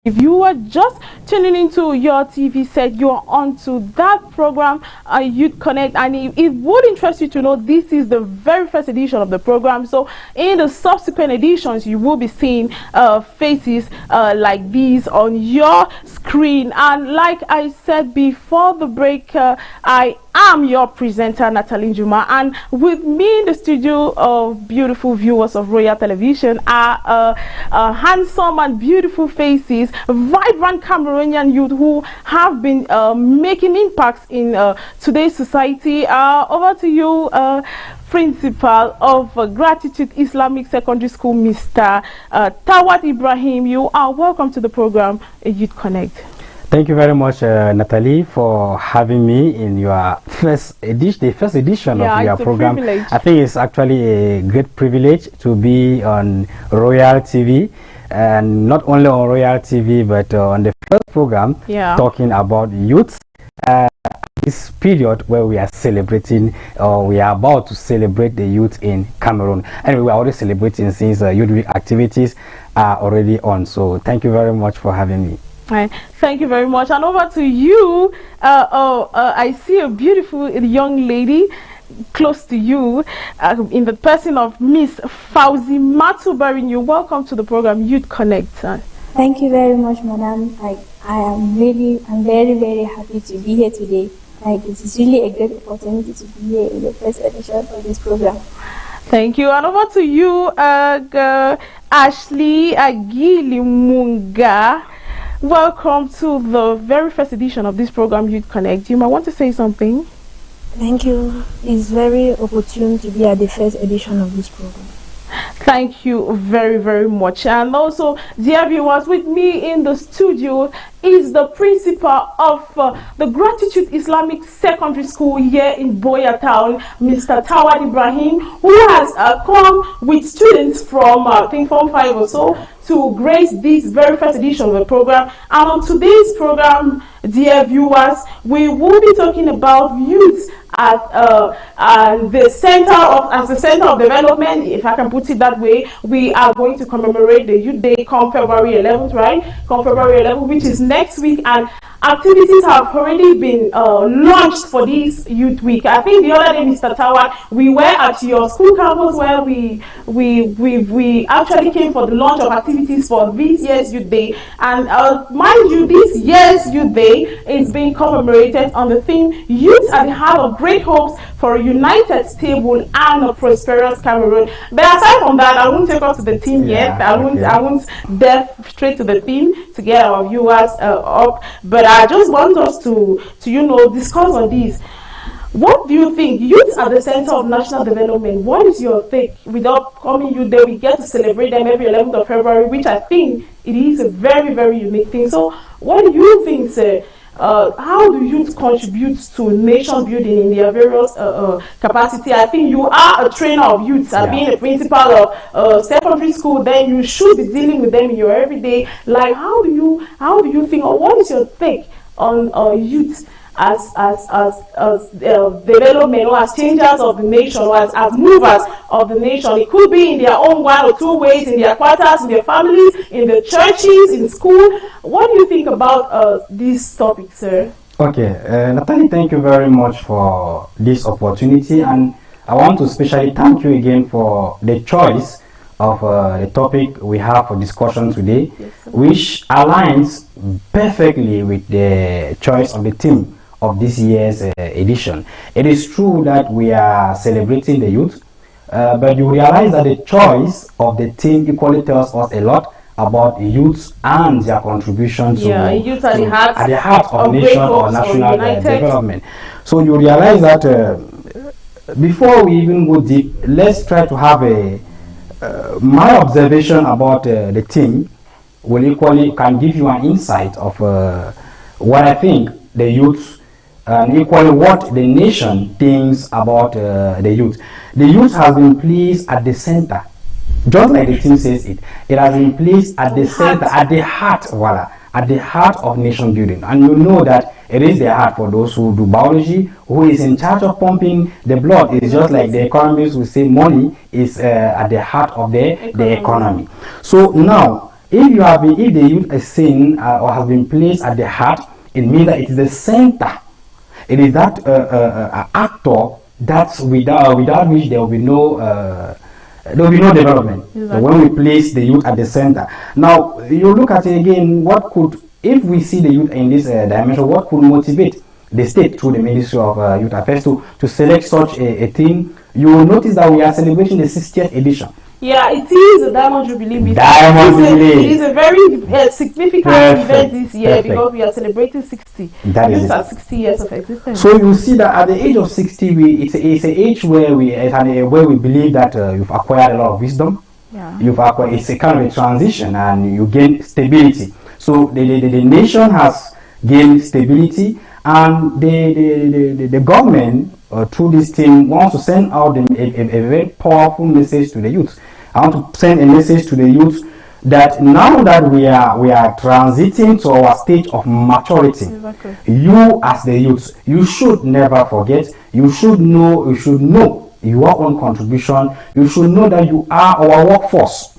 If you are just tuning into your TV set, you're on to that program, Youth Connect, and it would interest you to know this is the very first edition of the program. So in the subsequent editions, you will be seeing faces like these on your screen. And like I said before the break, I am your presenter, Natalie Juma, and with me in the studio of beautiful viewers of Royal Television are handsome and beautiful faces, vibrant Cameroonian youth who have been making impacts in today's society. Over to you, Principal of Gratitude Islamic Secondary School, Mr. Tawad Ibrahim. You are welcome to the program, Youth Connect. Thank you very much, Natalie, for having me in your first edition of your program. I think it's actually a great privilege to be on Royal TV, and not only on Royal TV, but on the first program talking about youth. This period where we are celebrating, or we are about to celebrate the youth in Cameroon, and we are already celebrating since Youth Week activities are already on. So thank you very much for having me. Right. Thank you very much. And over to you. I see a beautiful young lady close to you in the person of Miss Fauzi Matubarin. You're welcome to the program Youth Connect. Thank you very much, madam. I'm very, very happy to be here today. It is really a great opportunity to be here in the first edition of this program. Thank you. And over to you, Ashley Agilimunga. Welcome to the very first edition of this program, Youth Connect. You might want to say something. Thank you. It's very opportune to be at the first edition of this program. Thank you very, very much. And also, dear viewers, with me in the studio is the principal of the Gratitude Islamic Secondary School here in Boya Town, Mr. Tawad Ibrahim, who has come with students from, I think, Form 5 or so, to grace this very first edition of the program. And on today's program, dear viewers, we will be talking about youth at the center of development, if I can put it that way. We are going to commemorate the Youth Day come February 11th, right? Come February 11th, which is next week, and activities have already been launched for this Youth Week. I think the other day, Mr. Tawad, we were at your school campus where we actually came for the launch of activities for this year's Youth Day. And mind you, this year's Youth Day is being commemorated on the theme Youth at the Heart of Great Hopes for a United, Stable and a Prosperous Cameroon. But aside from that, I won't take us to the theme yet. I won't delve straight to the theme to get our viewers up. But I just want us to discuss on this. What do you think? Youth at the center of national development. What is your take? With the upcoming Youth Day, we get to celebrate them every 11th of February, which I think it is a very, very unique thing. So what do you think, sir? How do youth contribute to nation building in their various capacity? I think you are a trainer of youth, being a principal of secondary school. Then you should be dealing with them in your everyday life. How do you think, or what is your take on youth as development, or as changers of the nation, or as movers of the nation? It could be in their own one or two ways, in their quarters, in their families, in the churches, in school. What do you think about this topic, sir? Okay, Natalie, thank you very much for this opportunity, and I want to especially thank you again for the choice of the topic we have for discussion today, which aligns perfectly with the choice of the theme of this year's edition. It is true that we are celebrating the youth, but you realize that the choice of the theme equally tells us a lot about youth and their contribution to youth at the heart of nation or national development. So you realize that before we even go deep, let's try to have my observation about the theme will equally can give you an insight of what I think the youth, and equally what the nation thinks about the youth. The youth has been placed at the center, just like the theme says it. It has been placed at the center, at the heart, at the heart of nation building. And you know that it is the heart for those who do biology, who is in charge of pumping the blood. It's just like the economists will say money is at the heart of the economy. So now, if the youth is seen or has been placed at the heart, it means that it is the center. It is that actor that's without which there will be no development. Exactly. So when we place the youth at the center, now you look at it again. What could, if we see the youth in this dimension, what could motivate the state through the Ministry of Youth Affairs to select such a thing? You will notice that we are celebrating the 60th edition. Yeah, it is a Diamond Jubilee. It is a very significant event this year because we are celebrating 60. That is 60 years of existence. So you see that at the age of 60, it's an age where we believe that you've acquired a lot of wisdom. Yeah. It's a kind of a transition, and you gain stability. So the nation has gained stability, and the government through this team wants to send out a very powerful message to the youth. I want to send a message to the youth that now that we are transiting to our stage of maturity, exactly. You as the youth, you should never forget. You should know your own contribution. You should know that you are our workforce.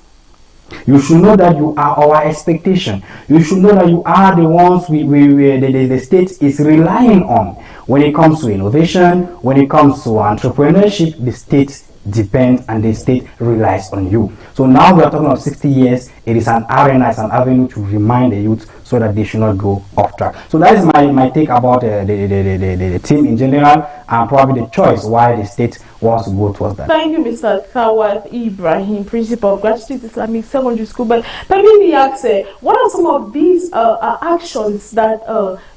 You should know that you are our expectation. You should know that you are the ones the state is relying on. When it comes to innovation, when it comes to entrepreneurship, the state depends and the state relies on you. So now we are talking of 60 years. It is an arena, it's an avenue to remind the youth so that they should not go off track. So that is my take about the team in general, and probably the choice why the state wants to go towards that. Thank you, Mr. Tawad Ibrahim, Principal of Gratitude Islamic Secondary School. But let me ask, what are some of these actions that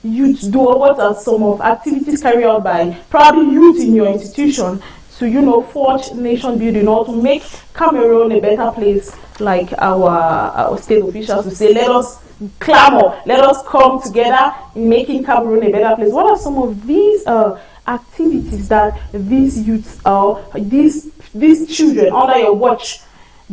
youth do, or what are some of activities carried out by probably youth in your institution to, forge nation building or to make Cameroon a better place, like our state officials to say, let us clamor, let us come together in making Cameroon a better place? What are some of these activities that these youths these children under your watch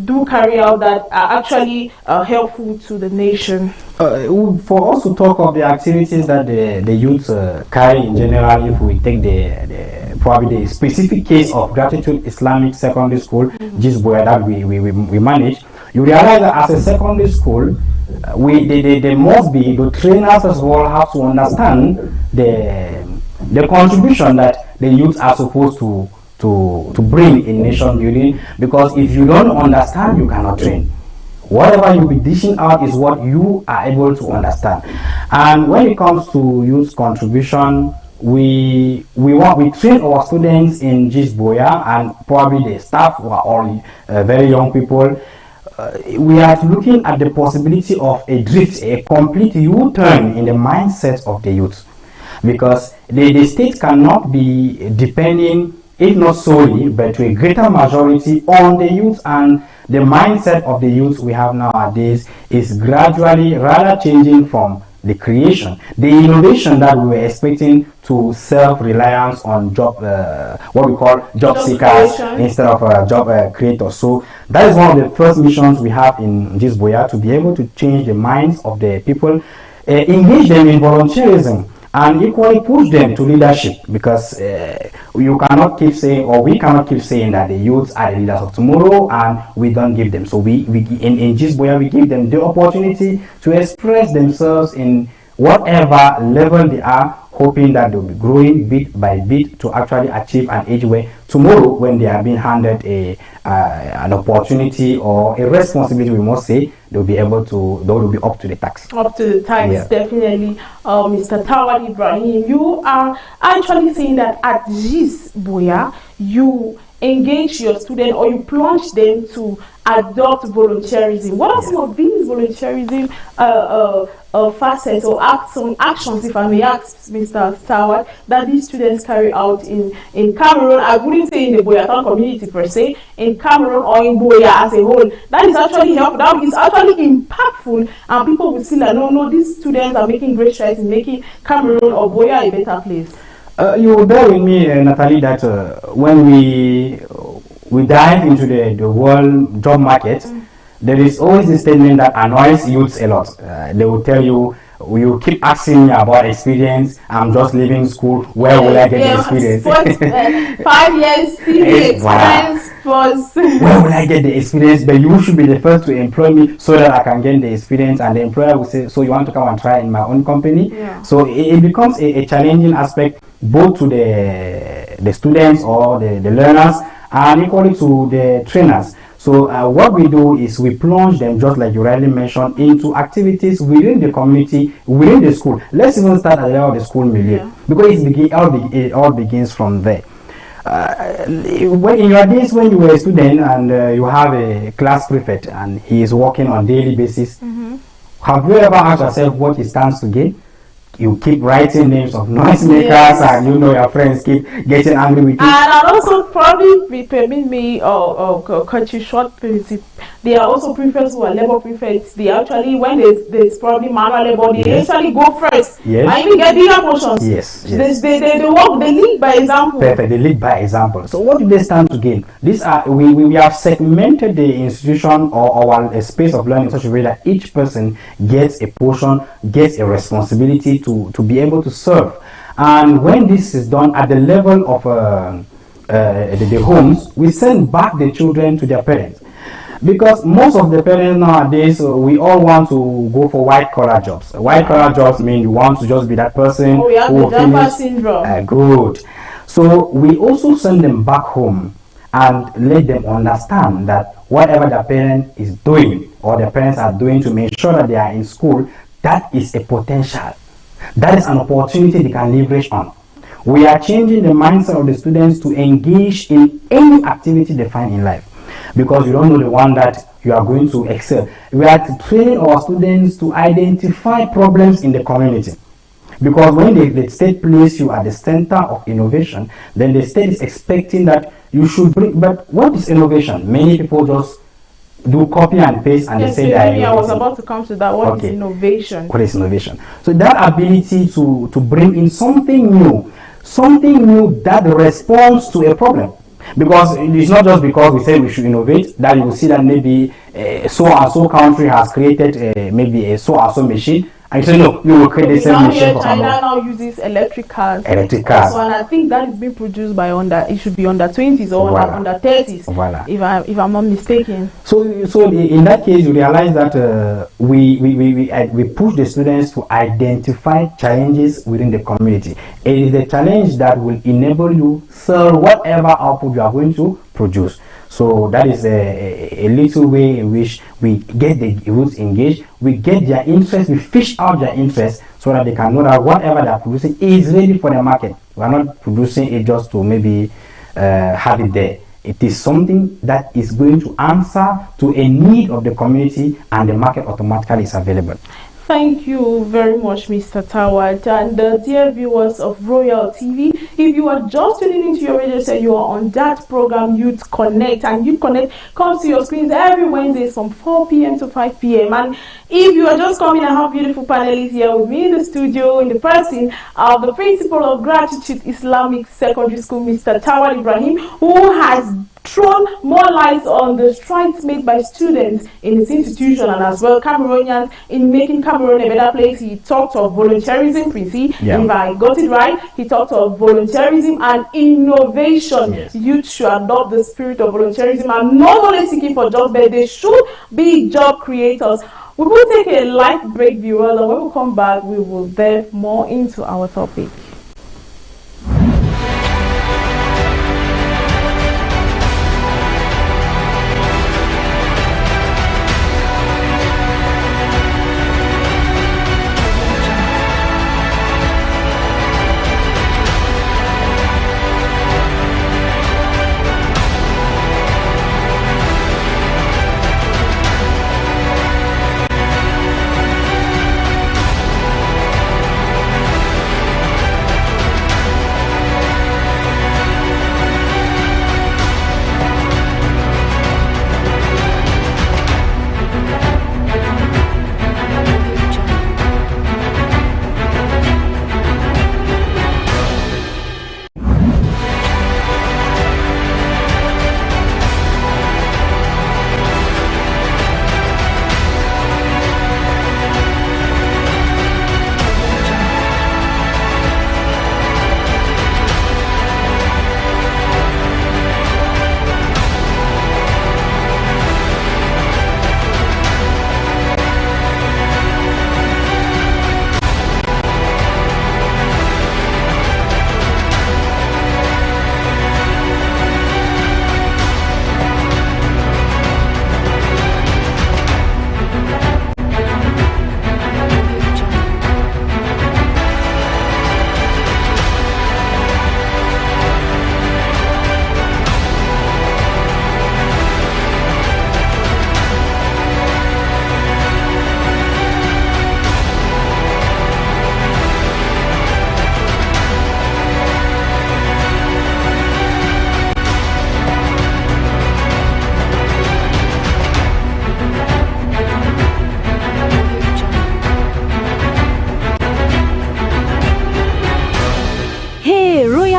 do carry out that are actually helpful to the nation? For us to talk of the activities that the youth carry in general, if we take probably the specific case of Gratitude Islamic Secondary School, Jisboya, that we manage, you realize that as a secondary school, they must be, the trainers as well have to understand the contribution that the youth are supposed to bring in nation building, because if you don't understand, you cannot train. Whatever you be dishing out is what you are able to understand. And when it comes to youth contribution, we train our students in Jisboya, and probably the staff who are all very young people. We are looking at the possibility of a complete U-turn in the mindset of the youth, because the state cannot be depending, if not solely, but to a greater majority, on the youth. And the mindset of the youth we have nowadays is gradually rather changing from the creation, the innovation that we were expecting, to self-reliance on job, what we call job seekers instead of job creators. So that is one of the first missions we have in Jisboya, to be able to change the minds of the people, engage them in volunteerism, and equally push them to leadership, because you cannot keep saying, or we cannot keep saying, that the youths are the leaders of tomorrow and we don't give them. So we in Jisboya, we give them the opportunity to express themselves in whatever level they are, hoping that they'll be growing bit by bit to actually achieve an age where tomorrow, when they are being handed an opportunity or a responsibility, we must say, they will be up to the task. Up to the task, yeah. Definitely. Mr. Tawad Ibrahim, you are actually saying that at Jisboya, you engage your students, or you plunge them to adopt volunteerism. What are some of these volunteerism facets or actions, if I may ask, Mr. Tawad, that these students carry out in Cameroon? I wouldn't say in the Boyatan community per se, in Cameroon or in Boya as a whole. That is actually helpful. That is actually impactful, and people will see that no, these students are making great strides in making Cameroon or Boya a better place. You will bear with me, Natalie, that when we dive into the world job market, there is always a statement that annoys youths a lot. They will tell you, you keep asking me about experience. I'm just leaving school. Where will I get the experience? 5 years CV experience plus. Where will I get the experience? But you should be the first to employ me so that I can get the experience. And the employer will say, so you want to come and try in my own company? Yeah. So it becomes a challenging aspect both to the students or the learners and equally to the trainers. So what we do is we plunge them, just like you rightly mentioned, into activities within the community, within the school. Let's even start at the level of the school milieu, because it all begins from there. When in your days when you were a student and you have a class prefect and he is working on daily basis, have you ever asked yourself what he stands to gain? You keep writing names of noisemakers, and you know your friends keep getting angry with you. And also probably permit me or cut you short, they are also prefects who are labor prefects. They actually, when there's probably manual labor, they actually go first. Yes. I even get bigger portions. Yes. They work, they lead by example. Perfect. They lead by example. So what do they stand to gain? These are we have segmented the institution or our space of learning in such a way that each person gets a portion, gets a responsibility to be able to serve. And when this is done at the level of the homes, we send back the children to their parents. Because most of the parents nowadays, we all want to go for white collar jobs. White collar jobs mean you want to just be that person we have who the Jamba syndrome. Good. So we also send them back home and let them understand that whatever the parent is doing or the parents are doing to make sure that they are in school, that is a potential. That is an opportunity they can leverage on. We are changing the mindset of the students to engage in any activity they find in life, because you don't know the one that you are going to excel. We are training our students to identify problems in the community, because when the state place you at the center of innovation, then the state is expecting that you should bring. But what is innovation? Many people just do copy and paste and Yes, they say that. I was about to come to that. What is innovation? What is innovation? So that ability to bring in something new that responds to a problem. Because it's not just because we say we should innovate that you will see that maybe so and so country has created maybe a so and so machine, and you say no, you will create the same machine for China now uses electric cars. Electric cars. So, and I think that is being produced by it should be under 20s or under 30s. Voila. If I'm not mistaken. So in that case, you realize that we push the students to identify challenges within the community. It is the challenge that will enable you sell whatever output you are going to produce. So that is a little way in which we get the youth engaged, we get their interest, we fish out their interest so that they can know that whatever they are producing is ready for the market. We are not producing it just to maybe have it there. It is something that is going to answer to a need of the community, and the market automatically is available. Thank you very much, Mr. Tawad. And dear viewers of Royal TV, if you are just tuning into your radio set, you are on that program, Youth Connect. And Youth Connect comes to your screens every Wednesday from 4 p.m. to 5 p.m. And if you are just coming, I have beautiful panelists here with me in the studio in the person of the principal of Gratitude Islamic Secondary School, Mr. Tawad Ibrahim, who has thrown more light on the strides made by students in this institution and as well Cameroonians in making Cameroon a better place. He talked of volunteerism, Prissy. If I got it right, he talked of volunteerism and innovation. Yes. Youth should adopt the spirit of volunteerism and not only seeking for jobs, but they should be job creators. We will take a light break, viewers, and when we come back, we will delve more into our topic.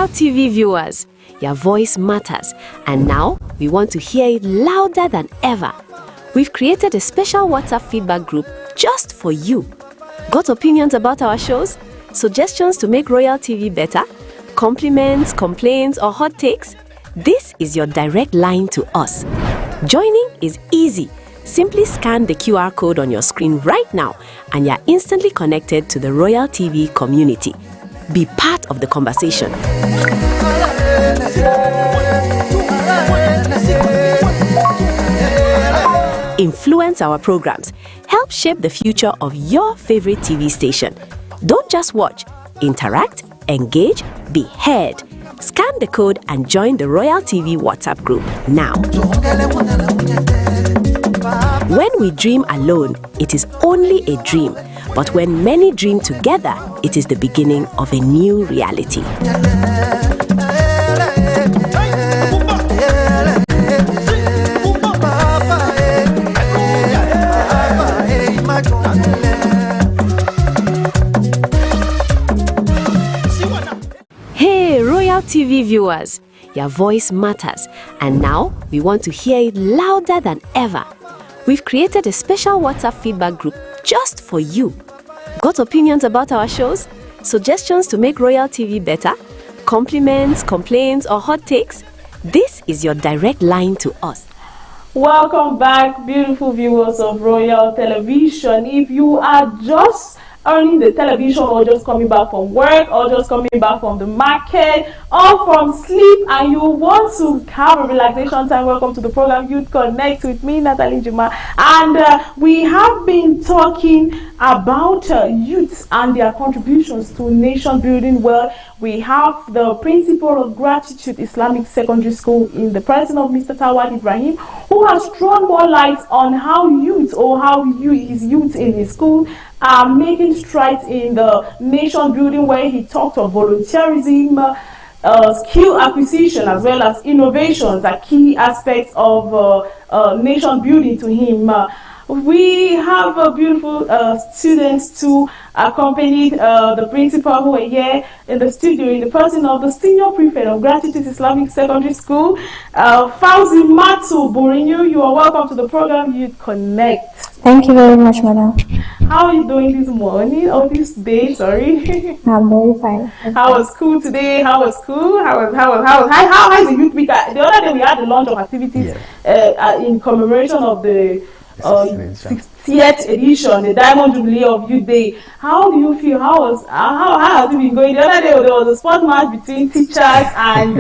Royal TV viewers, your voice matters, and now we want to hear it louder than ever. We've created a special WhatsApp feedback group just for you. Got opinions about our shows? Suggestions to make Royal TV better? Compliments, complaints, or hot takes? This is your direct line to us. Joining is easy. Simply scan the QR code on your screen right now and you're instantly connected to the Royal TV community. Be part of the conversation. Influence our programs. Help shape the future of your favorite TV station. Don't just watch. Interact, engage, be heard. Scan the code and join the Royal TV WhatsApp group now. When we dream alone, it is only a dream. But when many dream together, it is the beginning of a new reality. Hey, Royal TV viewers, your voice matters, and now we want to hear it louder than ever. We've created a special WhatsApp feedback group just for you. Got opinions about our shows? Suggestions to make Royal TV better? Compliments, complaints, or hot takes? This is your direct line to us. Welcome back, beautiful viewers of Royal Television. If you are just earning the television, or just coming back from work, or just coming back from the market, or from sleep, and you want to have a relaxation time, welcome to the program Youth Connect with me, Natalie Juma. And we have been talking about youths and their contributions to nation building. Well, we have the principal of Gratitude Islamic Secondary School in the person of Mr. Tawad Ibrahim, who has thrown more light on how youth, or how his youth in his school are making strides in the nation building, where he talked of volunteerism, skill acquisition, as well as innovations are key aspects of nation building to him. We have beautiful students to accompany the principal, who are here in the studio in the person of the senior prefect of Gratitude Islamic Secondary School, Fauzi Matu Borinyu. You are welcome to the program Youth Connect. Thank you very much, madam. How are you doing this morning, or this day, sorry? I'm very fine. How was school today? How was school? How is the youth week? The other day we had the launch of activities in commemoration of the 60th edition, the Diamond Jubilee of Youth Day. How do you feel? How has it been going? The other day there was a sport match between teachers and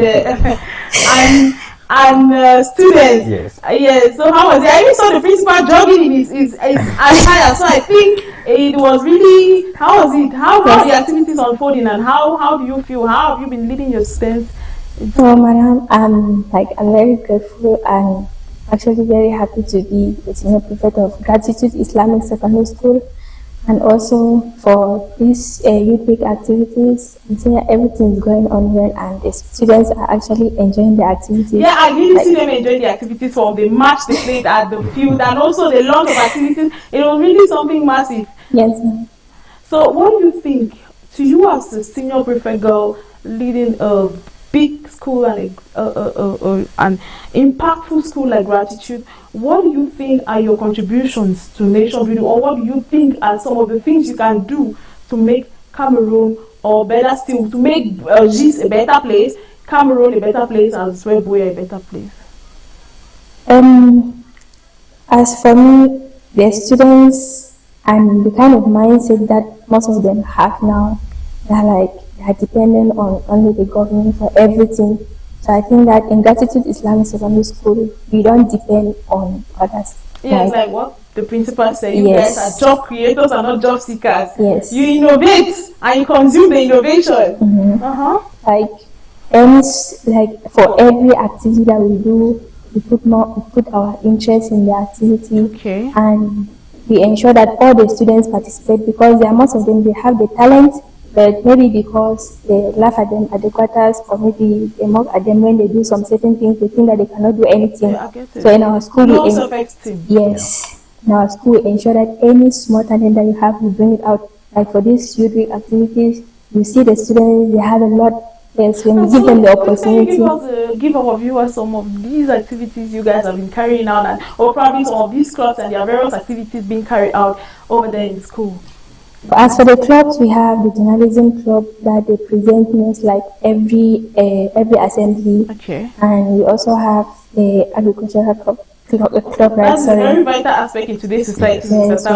students. Yes. Yes. So how was it? I even saw the principal jogging in his attire. So I think it was really. How was it? How are the activities unfolding, and how do you feel? How have you been leading your students? So, madam, I'm very grateful and actually very happy to be the senior prefect of Gratitude Islamic Secondary School, and also for these youth week activities. I'm saying everything is going on well, and the students are actually enjoying the activities. Yeah, I really see them enjoying the activities, from the match they played at the field, and also the launch of activities. It was really something massive. Yes, ma'am. So what do you think, to you as the senior prefect girl leading a big school and an impactful school like Gratitude, what do you think are your contributions to nation building, or what do you think are some of the things you can do to make Cameroon, or better still, to make GIS a better place, Cameroon a better place, and Sweboya a better place? As for me, the students and the kind of mindset that most of them have now, they're dependent on only the government for everything. So I think that in Gratitude Islamic Secondary School, we don't depend on others. Yes, like what the principal said, you guys are job creators and not job seekers. Yes. You innovate and you consume the innovation. For every activity that we do, we put our interest in the activity, and we ensure that all the students participate, because most of them, they have the talent, but maybe because they laugh at them at the quarters, or maybe they mock at them when they do some certain things, they think that they cannot do anything. Yeah, I get it. So in our school, no self-esteem. Yes. In our school, we ensure that any small talent that you have, we bring it out. Like for these youth week activities, you see the students, they have a lot Yes, when we give them the opportunity. Give our viewers some of these activities you guys have been carrying out, and or probably some of these clubs and their various activities being carried out over there in school. As for the clubs, we have the journalism club that they present news like every assembly. Okay. And we also have the agricultural club. That's a very vital aspect in today's society, yes, if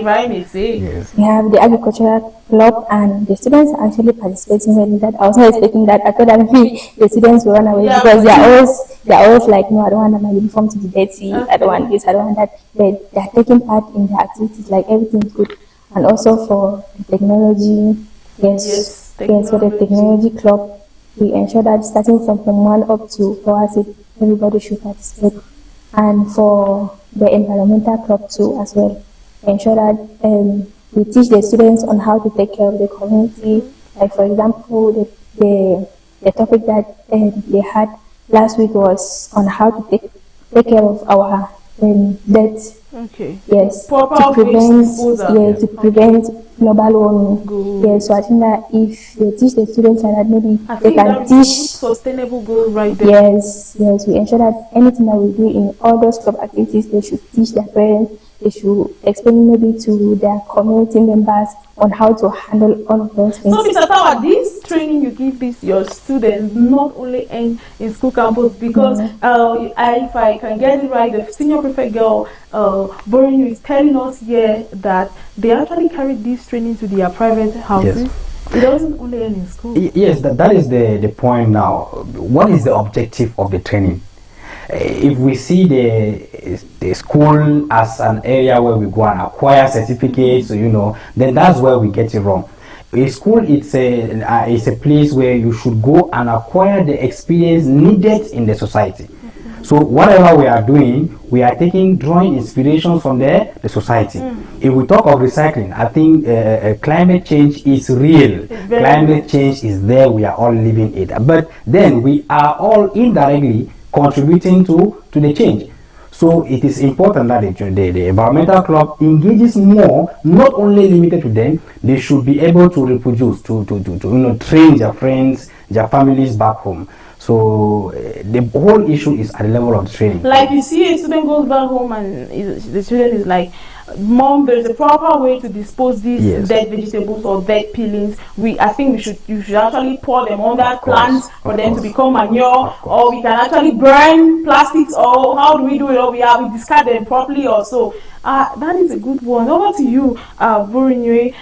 I may say. Yes. We have the agricultural club, and the students are actually participating in that. I was not expecting that. I thought that maybe the students will run away because they're always like, no, I don't want my uniform to be dirty. Okay. I don't want this, I don't want that. But they're taking part in the activities, like everything's good. And also for the technology, for the technology club, we ensure that starting from Form 1 up to Class 8, everybody should participate. And for the environmental club too as well, ensure that we teach the students on how to take care of the community. Like for example, the topic that they had last week was on how to take care of our debt. Okay. Yes. To prevent global warming. Good. Yes. So I think that if they teach the students like that, maybe they can teach sustainable goals right there. Yes. Yes. We ensure that anything that we do in all those club activities, they should teach their parents. They should explain maybe to their community members on how to handle all of those things. So, Mr. Tawa, this training you give your students not only end in school campus, because if I can get it right, the senior prefect girl, Borinu, is telling us here that they actually carry this training to their private houses. Yes. It doesn't only end in school. Yes, that is the point now. What is the objective of the training? If we see the school as an area where we go and acquire certificates, then that's where we get it wrong. A school, it's a place where you should go and acquire the experience needed in the society. So whatever we are doing, we are drawing inspiration from the society. If we talk of recycling, I think climate change is real. Climate change is there. We are all living it. But then we are all indirectly contributing to the change. So it is important that the environmental club engages more, not only limited to them. They should be able to reproduce, to train their friends, their families back home. So the whole issue is at the level of training. Like you see, a student goes back home and the student is like, Mom, there's a proper way to dispose these dead vegetables or dead peelings. I think you should actually pour them under plants for them to become manure, or we can actually burn plastics, or how do we do it? Or we discard them properly or so. That is a good one. Over to you, Borinu.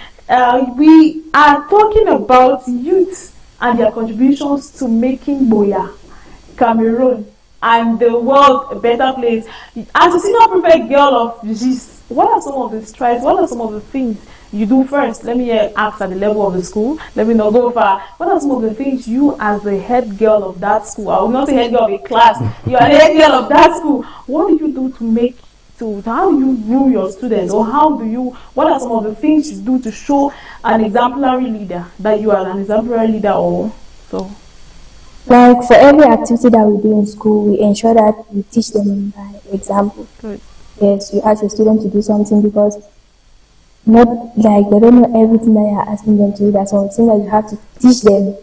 We are talking about youth and their contributions to making Buea, Cameroon, and the world a better place. As a senior prefect girl of GIS, what are some of the strides? What are some of the things you do first? Let me ask at the level of the school. Let me not go far. What are some of the things you, as the head girl of that school, I will not say head girl of a class, you are the head girl of that school. What do you do how do you rule your students, or what are some of the things you do to show an exemplary leader that you are an exemplary leader or so? Like for every activity that we do in school, we ensure that we teach them by example. Good. Yes, you ask a student to do something because not like they don't know everything that you are asking them to do. That's something that you have to teach them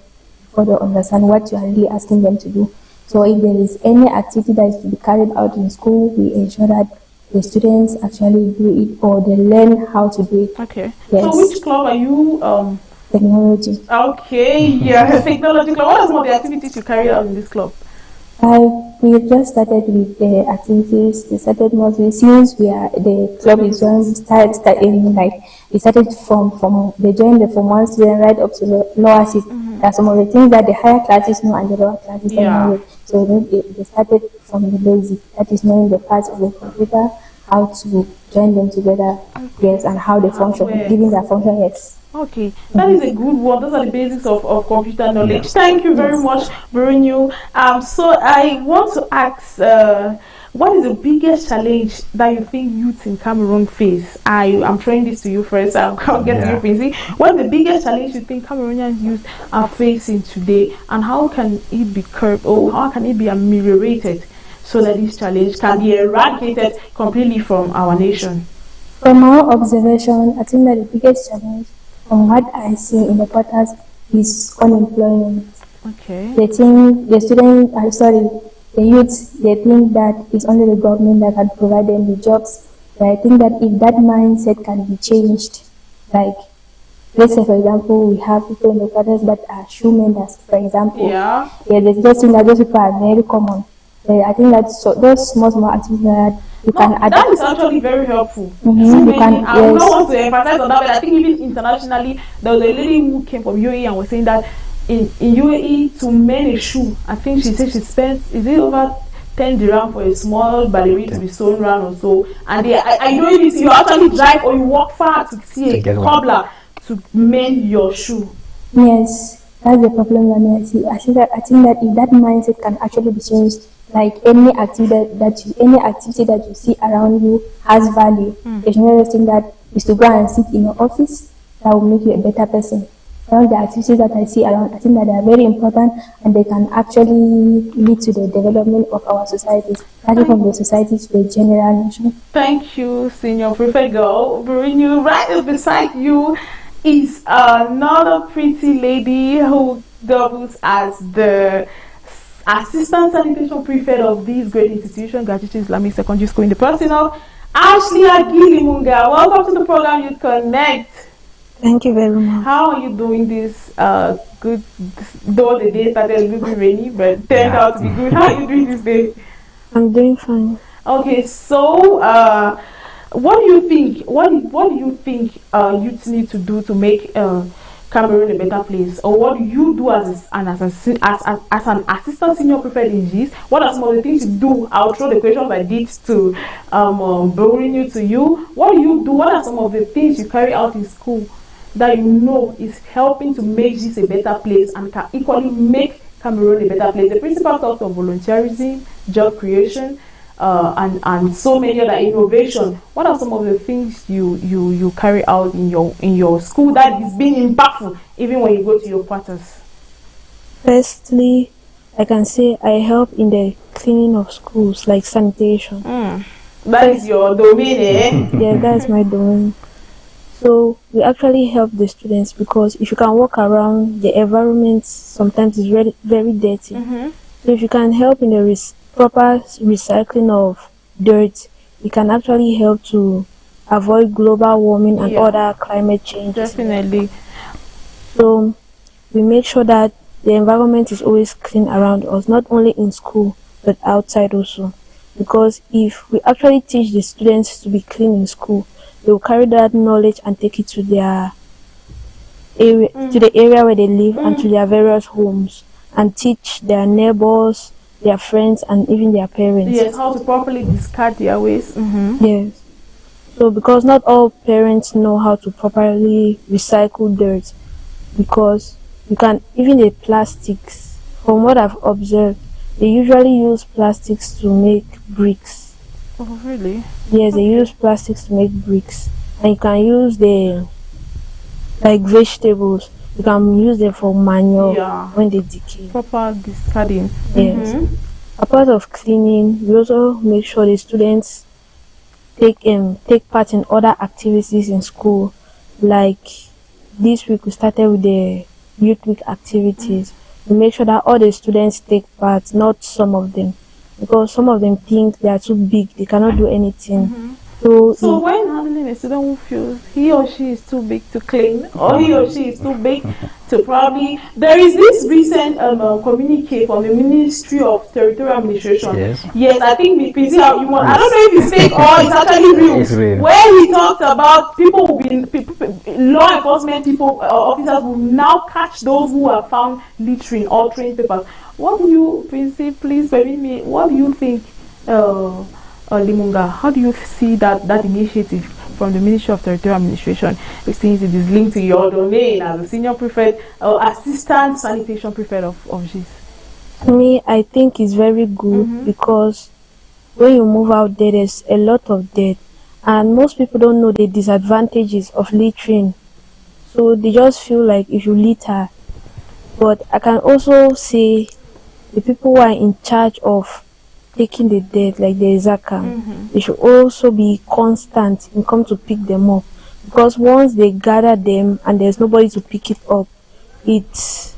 before they understand what you are really asking them to do. So if there is any activity that is to be carried out in school, we ensure that the students actually do it, or they learn how to do it. Okay. Yes. So which club are you? Technology. Okay, yeah, technology club. What are some of the activities you carry out in this club? We just started with the activities. They started mostly since the club is joined. We started from they joined the Form 1 student right up to the lower 6. There are some of the things that the higher classes know and the lower classes don't know. So they started from the basic, that is knowing the parts of the computer, how to join them together, and how they function, giving their function, Okay, that is a good one. Those are the basics of computer knowledge. Thank you very much, Borinu. So I want to ask, what is the biggest challenge that you think youth in Cameroon face? I'm throwing this to you first. I'll get to you, Prince. What is the biggest challenge you think Cameroonian youth are facing today, and how can it be curbed, or how can it be ameliorated so that this challenge can be eradicated completely from our nation? From our observation, I think that the biggest challenge from what I see in the portals is unemployment. Okay. They think the student, the youths, they think that it's only the government that can provide them the jobs. But I think that if that mindset can be changed, like, let's say, for example, we have people in the quarters that are shoe menders, for example. Yeah. They just think that those people are very common. I think that those small activities that you can adapt. That is actually very helpful. I would not want to emphasize on that, but I think even internationally, there was a lady who came from UAE and was saying that in UAE, to mend a shoe, I think she said she spends, is it over 10 dirham for a small ballerina to be sewn around or so. And I know if you actually drive or you walk far to see a cobbler to mend your shoe. Yes, that's the problem that I see. I think that if that mindset can actually be changed, like any activity that you see around you has value. There's no thing that is to go and sit in your office that will make you a better person. All the activities that I see around, I think that they are very important and they can actually lead to the development of our societies, starting from the society to the general nation. Thank you, Senior Prefect Girl. Right beside you is another pretty lady who doubles as the Assistant Sanitation Prefect of this great institution, Gratuity Islamic Secondary School, in the person of Ashley Agilimunga. Welcome to the program Youth Connect. Thank you very much. How are you doing this good, though the day started a little bit rainy, but turned out to be good. How are you doing this day? I'm doing fine. Okay, so what do you think? What do you think youth need to do to make Cameroon a better place? Or what do you do as an assistant senior prefect in GIS? What are some of the things you do? I'll throw the questions I did to bring you to you. What do you do? What are some of the things you carry out in school that you know is helping to make this a better place and can equally make Cameroon a better place? The principal talked of volunteerism, job creation, and so many other innovation. What are some of the things you carry out in your school that is being impactful even when you go to your quarters? Firstly, I can say I help in the cleaning of schools, like sanitation. That is your domain, eh? Yeah, that's my domain. So we actually help the students because if you can walk around, the environment sometimes is very, very dirty. So if you can help in the proper recycling of dirt, it can actually help to avoid global warming and other climate change. Definitely. So we make sure that the environment is always clean around us, not only in school but outside also. Because if we actually teach the students to be clean in school, they will carry that knowledge and take it to their area, to the area where they live and to their various homes, and teach their neighbors, their friends, and even their parents. Yes, how to properly discard their waste. Yes. So because not all parents know how to properly recycle dirt, because you can, even the plastics, from what I've observed, they usually use plastics to make bricks. Oh, really? Yes, they use plastics to make bricks. And you can use the, like vegetables, you can use them for manure when they decay. Proper discarding. Yes. Apart of cleaning, we also make sure the students take part in other activities in school. Like this week we started with the youth week activities. We make sure that all the students take part, not some of them, because some of them think they are too big, they cannot do anything. So when handling a student who feels he or she is too big to clean, or he or she is too big to probably, there is this recent communique from the Ministry of Territorial Administration. Yes, I think I don't know if it's fake or it's actually real. It's real. Where he talked about people who law enforcement officers will now catch those who are found littering, altering papers. What do you, please permit me, what do you think, Limunga, how do you see that initiative from the Ministry of Territorial Administration, since it is linked to your domain as a senior prefect or assistant sanitation prefect of GIS? To me, I think it's very good because when you move out there, there's a lot of dirt, and most people don't know the disadvantages of littering. So they just feel like if you litter. But I can also say the people who are in charge of taking the dirt, like the Zaka, they should also be constant and come to pick them up, because once they gather them and there's nobody to pick it up, it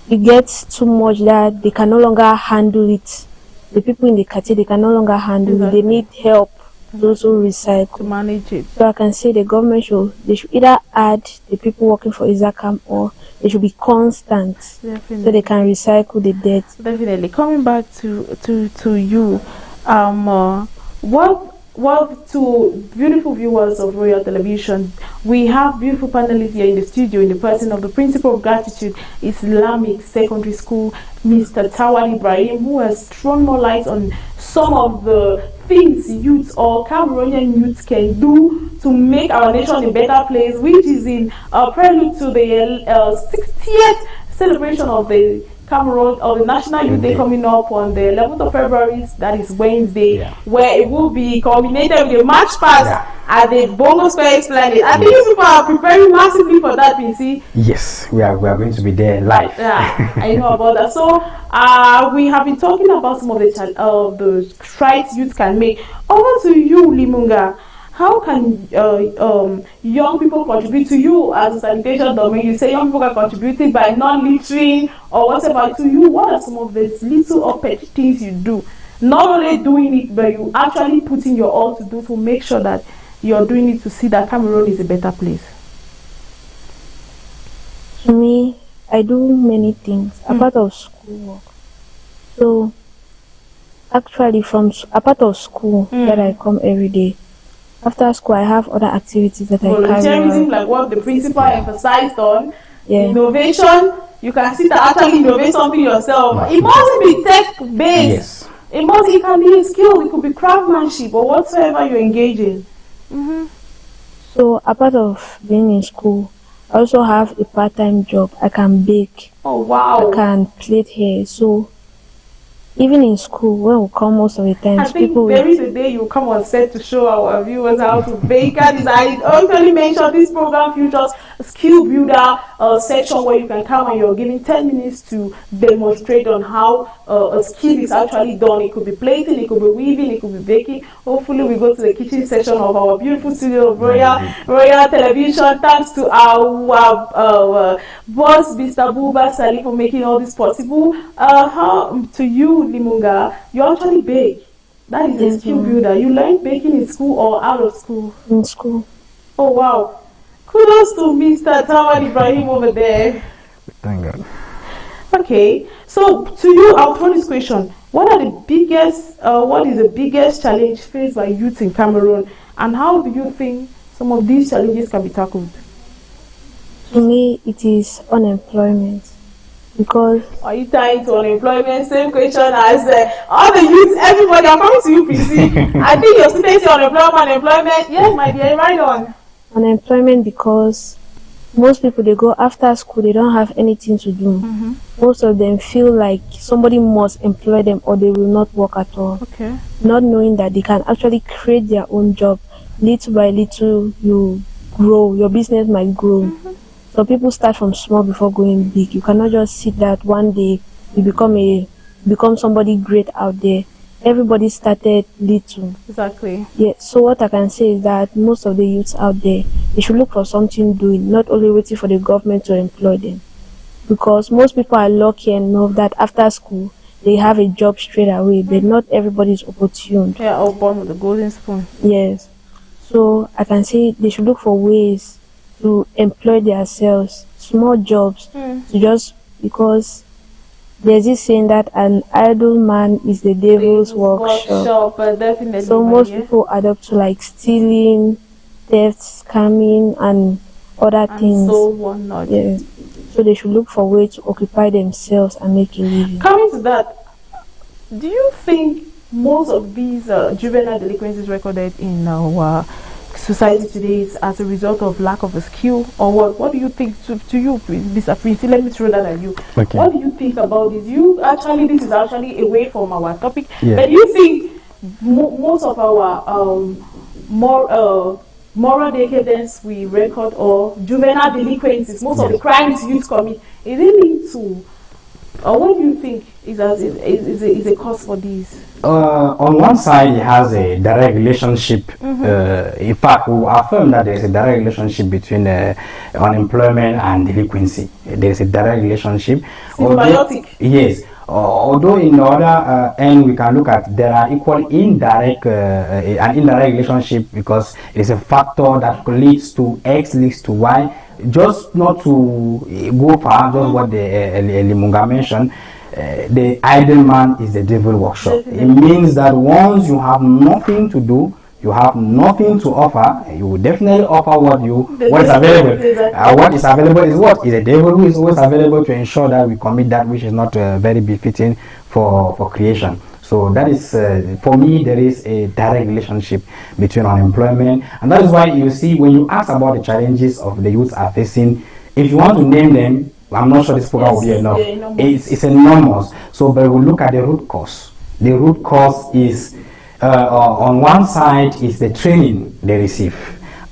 it gets too much that they can no longer handle it. The people in the cartel, they can no longer handle it. They need help. Those who recycle to manage it. So I can say the government should either add the people working for ISACAM, or they should be constant. Definitely. So they can recycle the debt. Definitely. Coming back to you, what to beautiful viewers of Royal Television, we have beautiful panelists here in the studio in the person of the Principal of Gratitude Islamic Secondary School, Mr. Tawal Ibrahim, who has thrown more light on some of the things youth or Cameroonian youth can do to make our nation a better place, which is in prelude to the 60th celebration of the Cameroon of the National Youth Day coming up on the 11th of February, that is Wednesday, where it will be culminated with a march past at the Bongo Square Esplanade. I think you people are preparing massively for that, PC. Yes, we are going to be there live. Yeah, I know about that. So we have been talking about some of the strides youth can make. Over to you, Limunga. How can young people contribute to you as a sanitation domain? You say young people can contribute by non-littering or whatever. To you, what are some of the little or petty things you do? Not only doing it, but you actually putting your all to do to make sure that you're doing it to see that Cameroon is a better place. To me, I do many things apart of schoolwork. So, actually, apart of school that I come every day. After school, I have other activities that I carry out. Volunteerism, like what the principal emphasized on. Innovation, you can sit and actually innovate something yourself. It mustn't be tech-based. It can be a skill, it could be craftsmanship or whatsoever you engage in. So, apart of being in school, I also have a part-time job. I can bake. Oh, wow. I can plait hair. So, even in school, when we come most of the time, I think there is a day you come on set to show our viewers how to bake. And I actually mentioned this program features a skill builder section where you can come and you're given 10 minutes to demonstrate on how a skill is actually done. It could be plating, it could be weaving, it could be baking. Hopefully we go to the kitchen section of our beautiful studio of Royal Television. Thanks to our boss, Mr. Buba Sali, for making all this possible. To you, Limunga, you actually bake. That is a skill builder. You learned baking in school or out of school? In school. Oh, wow. Kudos to Mr. Tawal Ibrahim over there. Thank God. Okay, so to you, I'll throw this question. What is the biggest challenge faced by youth in Cameroon, and how do you think some of these challenges can be tackled? To me, it is unemployment. Because are you tying to unemployment? Same question as all the youth, everybody. I'm coming to you, PC. I think your students say unemployment. Yes, my dear, right on. Unemployment because most people, they go after school, they don't have anything to do. Most of them feel like somebody must employ them or they will not work at all. Okay. Not knowing that they can actually create their own job. Little by little, you grow. Your business might grow. So people start from small before going big. You cannot just sit that one day you become somebody great out there. Everybody started little. Exactly. Yeah. So what I can say is that most of the youths out there, they should look for something doing, not only waiting for the government to employ them. Because most people are lucky enough that after school they have a job straight away, but not everybody is opportune. Yeah, all born with the golden spoon. Yes. So I can say they should look for ways to employ themselves, small jobs, to just because there's this saying that an idle man is the devil's workshop. Definitely. So most people adopt to like stealing, theft, scamming, and other things. So whatnot. Yeah. So they should look for a way to occupy themselves and make a living. Coming to that, do you think most of these juvenile delinquencies recorded in our society today is as a result of lack of a skill, or what do you think? To you, Mr. Prince, let me throw that at you. Okay. What do you think about this? This is actually away from our topic, yeah. But do you think most of our moral decadence we record or juvenile delinquencies, most of the crimes youth commit, is it linked to What do you think is a cause for this? On one side, it has a direct relationship. In fact, we affirm that there is a direct relationship between unemployment and delinquency. There is a direct relationship. Symbiotic. Yes. Although in the other end, we can look at there are equal indirect an indirect relationship, because it's a factor that leads to X leads to Y. Just not to go far, just what the Limunga mentioned. The idle man is the devil workshop. It means that once you have nothing to do, you have nothing to offer, you will definitely offer what is available. What is available is what? Is the devil who is always available to ensure that we commit that which is not very befitting for creation. So that is, for me, there is a direct relationship between unemployment, and that is why you see when you ask about the challenges of the youth are facing, if you want to name them, I'm not sure this program will be enough. It's enormous. So, but we look at the root cause. The root cause is, on one side is the training they receive,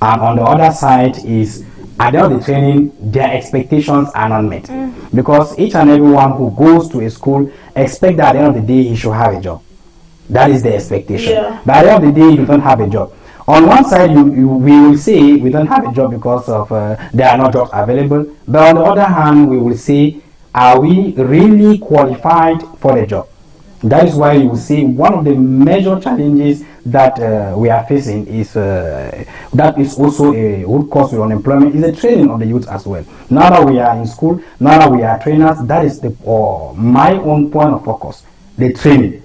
and on the other side is, at the end of the training, their expectations are not met. Because each and everyone who goes to a school expect that at the end of the day he should have a job. That is the expectation. But at the end of the day, you don't have a job. On one side, we will say we don't have a job because of there are no jobs available. But on the other hand, we will say, are we really qualified for the job? That is why you will see one of the major challenges that we are facing is that is also a root cause of unemployment, is the training of the youth as well. Now that we are in school, now that we are trainers, that is the my own point of focus, the training.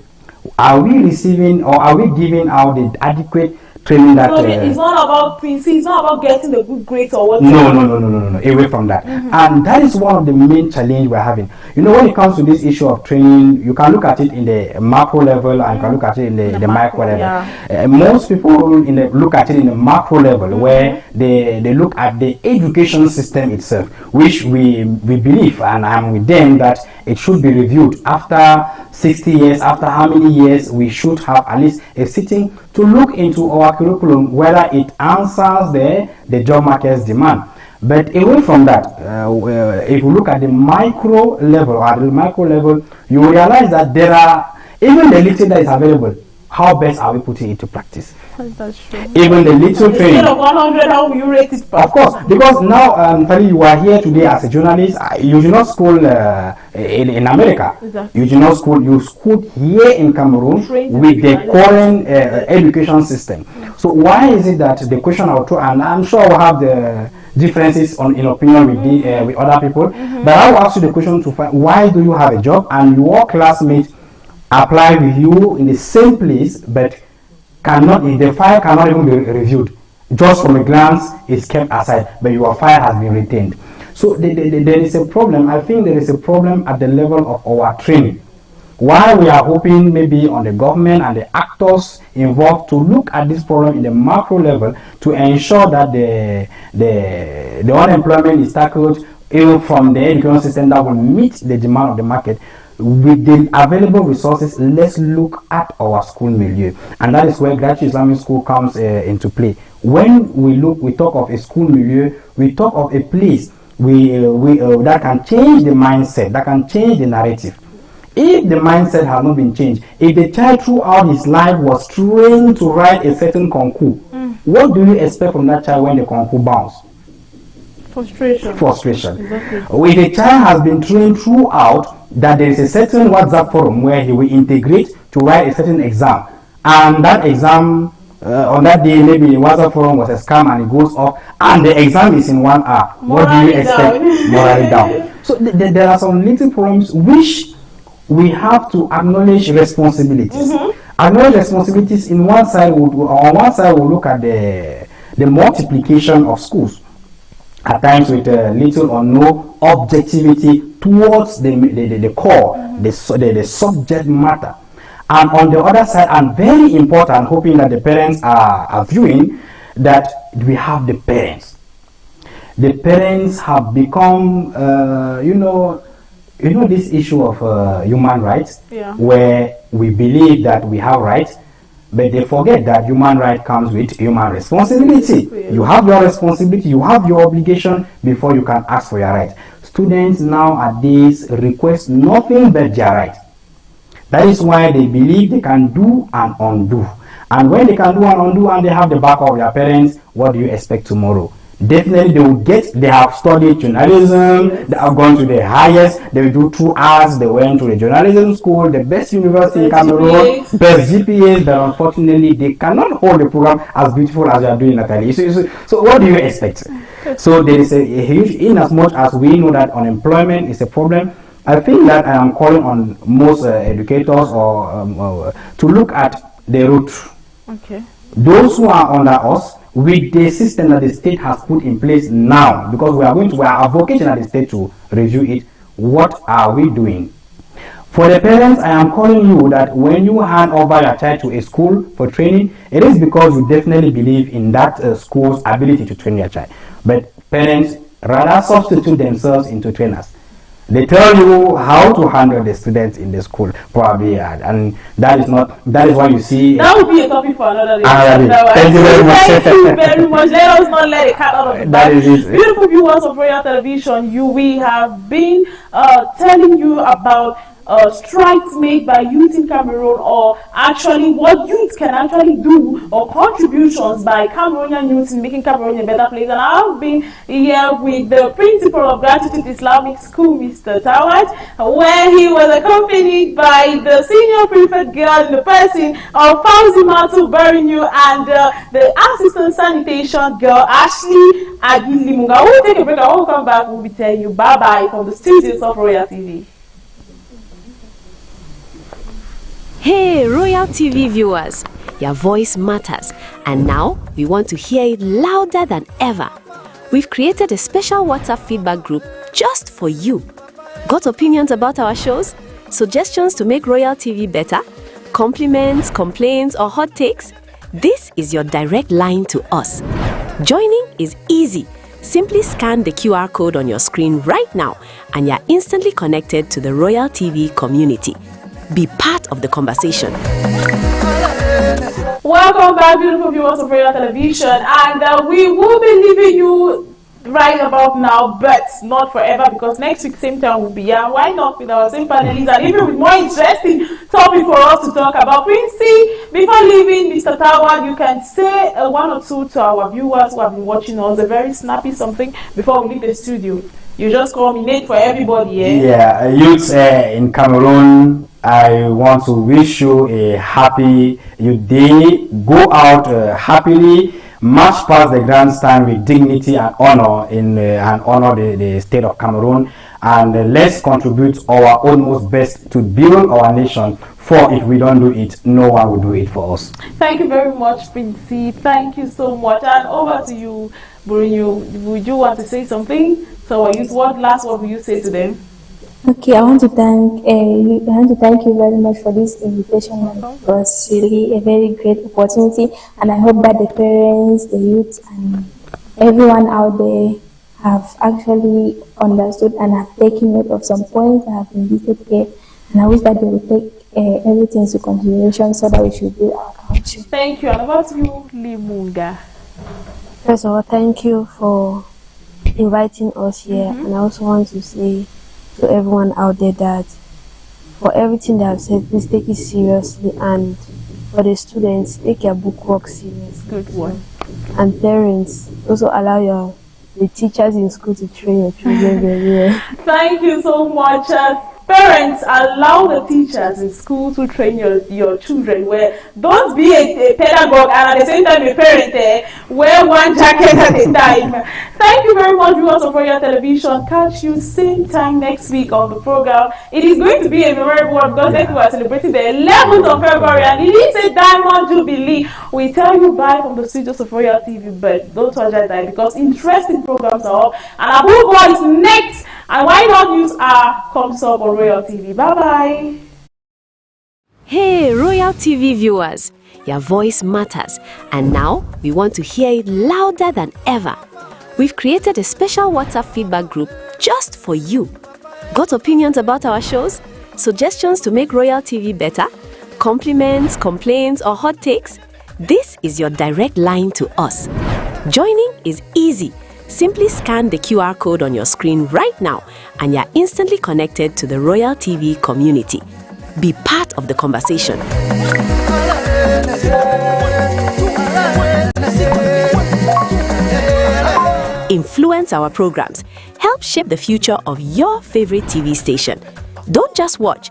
Are we receiving or are we giving out the adequate training that it's not about it's not about getting the good grades or what. No, away from that. And that is one of the main challenge we're having. You know, when it comes to this issue of training, you can look at it in the macro level and you can look at it in the micro level. Most people look at it in the macro level, where they look at the education system itself, which we believe, and I'm with them, that it should be reviewed after 60 years, after how many years we should have at least a sitting to look into our curriculum, whether it answers the job market's demand. But away from that, if you look at the micro level or at the micro level, you will realize that there are, even the little that is available, how best are we putting it to practice? That's true. Even the little training. Instead of 100, how will you rate it? Of course, because now, Fali, you are here today as a journalist. You do not school in America. Exactly. You do not school. You schooled here in Cameroon with the current education system. So why is it that the question I'll throw, and I'm sure we'll have the differences in opinion with with other people, but I will ask you the question to find, why do you have a job and your classmates apply with you in the same place, but the file cannot even be reviewed? Just from a glance, it's kept aside, but your file has been retained. So there is a problem. I think there is a problem at the level of our training. While we are hoping maybe on the government and the actors involved to look at this problem in the macro level to ensure that the unemployment is tackled even from the education system that will meet the demand of the market. With the available resources, let's look at our school milieu, and that is where Graduate Islamic School comes into play. When we talk of a school milieu, we talk of a place that can change the mindset, that can change the narrative. If the mindset has not been changed, if the child throughout his life was trained to write a certain concours, what do you expect from that child when the concours bounces? Frustration. Exactly. If a child has been trained throughout that there is a certain WhatsApp forum where he will integrate to write a certain exam, and that exam on that day maybe the WhatsApp forum was a scam and it goes off and the exam is in 1 hour, what do you expect? Morally down. So there are some little problems which we have to acknowledge responsibilities. Acknowledge responsibilities on one side we'll look at the multiplication of schools, at times with little or no objectivity towards the core, the subject matter. And on the other side, and very important, hoping that the parents are viewing, that we have the parents. The parents have become, this issue of human rights, where we believe that we have rights, but they forget that human right comes with human responsibility. You have your responsibility, you have your obligation before you can ask for your right. students nowadays request nothing but their right. That is why they believe they can do and undo. And when they can do and undo and they have the back of their parents, what do you expect tomorrow? Definitely they have studied journalism, they have gone to the highest, they will do 2 hours, they went to the journalism school, the best university in Cameroon, best GPAs, but unfortunately they cannot hold the program as beautiful as you are doing, Natalie. So what do you expect? So there is a huge, in as much as we know that unemployment is a problem, I think that I am calling on most educators or to look at the root. Okay. Those who are under us, with the system that the state has put in place now, because we are advocating at the state to review it, what are we doing? For the parents, I am calling you that when you hand over your child to a school for training, it is because you definitely believe in that school's ability to train your child. But parents rather substitute themselves into trainers. They tell you how to handle the students in the school, probably, and that is why you see. That would be a topic for another day. Thank you very much. Thank you very much. Let us not let the cat out of the bag. That is it. Beautiful viewers of Royal Television, we have been telling you about strikes made by youth in Cameroon, or actually what youth can actually do, or contributions by Cameroonian youth in making Cameroon a better place. And I've been here with the principal of Gratitude Islamic School, Mr. Tawad, where he was accompanied by the senior prefect girl in the person of Fauzimatu Barinyu and the assistant sanitation girl, Ashley Agilimunga. We'll take a break and we'll come back. We'll be telling you bye-bye from the studios of Royal TV. Hey, Royal TV viewers, your voice matters, and now we want to hear it louder than ever. We've created a special WhatsApp feedback group just for you. Got opinions about our shows? Suggestions to make Royal TV better? Compliments, complaints, or hot takes? This is your direct line to us. Joining is easy. Simply scan the QR code on your screen right now, and you're instantly connected to the Royal TV community. Be part of the conversation. Welcome back, beautiful viewers of Royal Television, and we will be leaving you right about now, but not forever, because next week same time we'll be here. Why not with our same panelists and even with more interesting topic for us to talk about. Quincy, before leaving, Mr. Tawad, you can say one or two to our viewers who have been watching us, a very snappy something before we leave the studio. You just culminate for everybody, eh? Yeah, youths in Cameroon, I want to wish you a happy day. Go out happily, march past the grandstand with dignity and honor and honor the state of Cameroon, and let's contribute our utmost best to build our nation. For if we don't do it, no one will do it for us. Thank you very much, Quincy. Thank you so much. And over to you, Barinyu. Would you want to say something? So, what last word will you say to them? Okay, I want to thank you very much for this invitation. It was really a very great opportunity, and I hope that the parents, the youth, and everyone out there have actually understood and have taken note of some points that have been listed here, and I wish that they will take everything into consideration so that we should build our country. Thank you. And about you, Limunga? First of all, thank you for inviting us here, and I also want to say to everyone out there that for everything they have said, please take it seriously, and for the students, take your book work seriously. Good one. And parents, also allow the teachers in school to train your children very well. Thank you so much. Parents, allow the teachers in school to train your children well. Don't be a pedagogue and at the same time a parent. Wear one jacket at a time. Thank you very much, viewers of Royal Television. Catch you same time next week on the program. It is going to be a memorable one because next we are celebrating the 11th of February and it is a Diamond Jubilee. We tell you bye from the studios of Royal TV, but don't touch that because interesting programs are up. And above all is next. And why not use our comes up on Royal TV? Bye-bye. Hey, Royal TV viewers, your voice matters. And now we want to hear it louder than ever. We've created a special WhatsApp feedback group just for you. Got opinions about our shows? Suggestions to make Royal TV better? Compliments, complaints, or hot takes? This is your direct line to us. Joining is easy. Simply scan the QR code on your screen right now and you're instantly connected to the Royal TV community. Be part of the conversation. Influence our programs. Help shape the future of your favorite TV station. Don't just watch,